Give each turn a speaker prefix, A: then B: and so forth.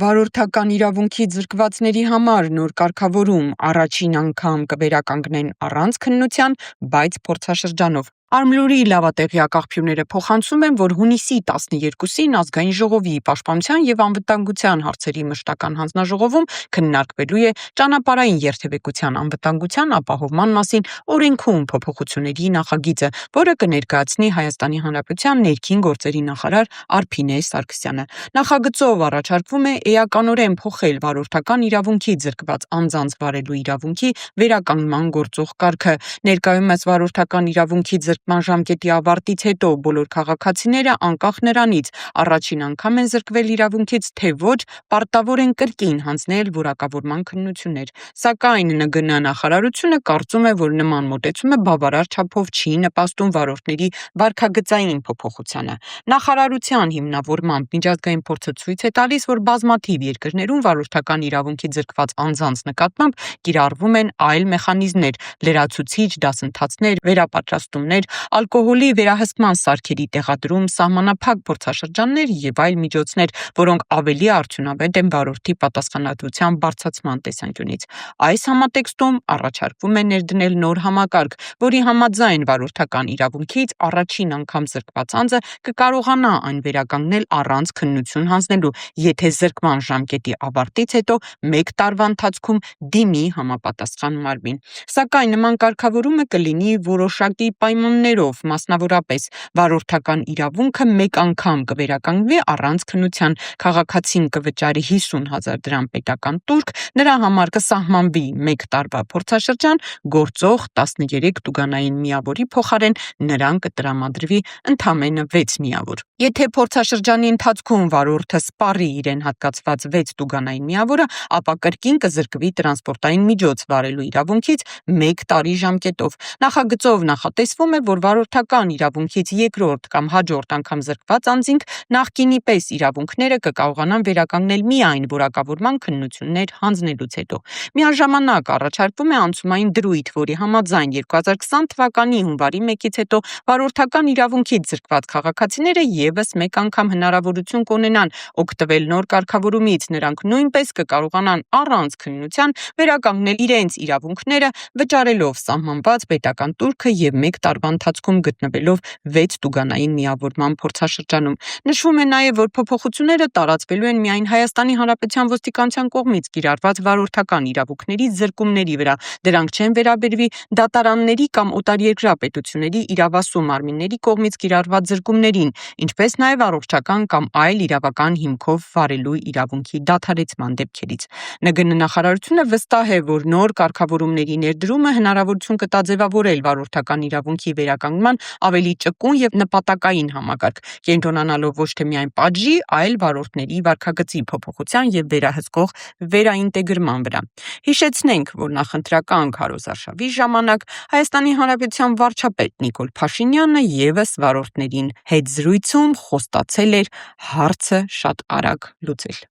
A: Վարորդական իրավունքի զրկվածների համար նոր կարգավորում առաջին անգամ կվերականգնեն առանց քննության, բայց փորձաշրջանով։ Արմլուրի լավատեղյակ աղբյուրները փոխանցում են, որ հունիսի 12-ին Ազգային ժողովի պաշտպանության եւ անվտանգության հարցերի մշտական հանձնաժողովում քննարկվելու է ճանապարհային երթևեկության անվտանգության ապահովման մասին օրենքում փոփոխությունների նախագիծը, որը կներկայացնի Հայաստանի Հանրապետության ներքին գործերի նախարար Արփինե Սարգսյանը։ Նախագծով առաջարկվում է էականորեն փոխել վարորդական իրավունքից զրկված անձանց վարելու իրավունքի վերականգնման գործող կարգը։ Ներկայումս վարորդական իրավունքից զրկման ժամկետի ավարտից հետո բոլոր քաղաքացիները, անկախ նրանից առաջին անգամ են զրկվել իրավունքից, թե ոչ, պարտավոր են կրկին հանձնել որակավորման քննություններ։ Սակայն ՆԳՆ նախարարությունը կարծում է, որ նման մոտեցումը բավարար չափով չի նպաստում վարորդների վարքագծային փոփոխությանը։ Նախարարության հիմնավորմամբ միջազգային փորձը ցույց է տալիս, որ բազմաթիվ երկրներում վարորդական իրավունքից զրկված անձանց նկատմամբ կիրառվում են այլ մեխանիզմներ՝ լրացուցիչ դասընթացներ, վերապատրաստումներ, ալկոհոլի վերահսկման սարքերի տեղադրում, սահմանափակ փորձաշրջաններ եւ այլ միջոցներ, որոնք ավելի արդյունավետ են վարորդի պատասխանատվության բարձրացման տեսանկյունից։ Այս համատեքստում առաջարկվում է ներդնել նոր համակարգ, որի համաձայն վարորդական իրավունքից առաջին անգամ զրկված անձը կկարողանա այն վերականգնել առանց քննություն հանձնելու, եթե զրկման ժամկետի ավարտից հետո 1 տարվա ընթացքում դիմի համապատասխան մարմին։ Սակայն նման կարգավորումը կլինի որոշակի պայմաններով, մասնավորապես վարորդական իրավունքը 1 անգամ կվերականգնվի առանց քննության, քաղաքացին կվճարի 50,000 դրամ պետական տուրք, նրա համար կսահմանվի 1 տարվա փորձաշրջան, գործող 13 տուգանային միավորի փոխարեն նրան կտրամադրվի ընդամենը 6 միավոր։ Եթե փորձաշրջանի ընթացքում վարորդը սպառի իրեն հատկացված 6 տուգանային միավորը, ապա կրկին կզրկվի տրանսպորտային միջոց վարելու իրավունքից 1 տարի ժամկետով։ Նախագծով նախատեսվում է, որ վարորդական իրավունքից երկրորդ կամ հաջորդ անգամ զրկված անձինք նախկինի պես իրավունքները կկարողանան վերականգնել միայն որակավորման քննություններ հանձնելուց հետո։ Միաժամանակ առաջարկվում է անցումային դրույթ, որի համաձայն 2020 թվականի հունվարի 1-ից հետո վարորդական իրավունքից զրկված քաղաքացիները եւս 1 անգամ հնարավորություն կունենան օգտվել նոր կարգավորումից, նրանք նույնպես կկարողանան առանց քննության վերականգնել իրենց իրավունքները, վճարելով սահմանված պետական տուրքը եւ 1 տարվա ընթացքում գտնվելով 6 տուգանային միավորման փորձաշրջանում։ Նշվում է նաեւ, որ փոփոխությունները տարածվելու են միայն Հայաստանի Հանրապետության ոստիկանության կողմից կիրառված վարորդական իրավունքների զրկումների վրա։ Դրանք չեն վերաբերվի դատարանների կամ օտարերկրյա պետությունների իրավասու մարմինների կողմից կիրառված զրկումներին, ինչպես նաեւ առողջական կամ այլ իրավական հիմքով վարելու իրավունքի դադարեցման դեպքերից։ ՆԳՆ նախարարությունը վստահ է, որ նոր կարգավորումների ներդրումը հնարավորություն կտա ձևավորել վարորդական իրավունքի վերականգնման ավելի ճկուն եւ նպատակային համակարգ, կենտրոնանալով ոչ թե միայն պատժի, այլ վարորդների վարքագծի փոփոխության եւ վերահսկող վերաինտեգրման վրա։ Հիշեցնենք, որ նախընտրական քարոզարշավի ժամանակ Հայաստանի Հանրապետության վարչապետ Նիկոլ Փաշինյանը եւս վարորդներին հետ զրույցում խոստացել էր հարցը շատ արագ լուծել։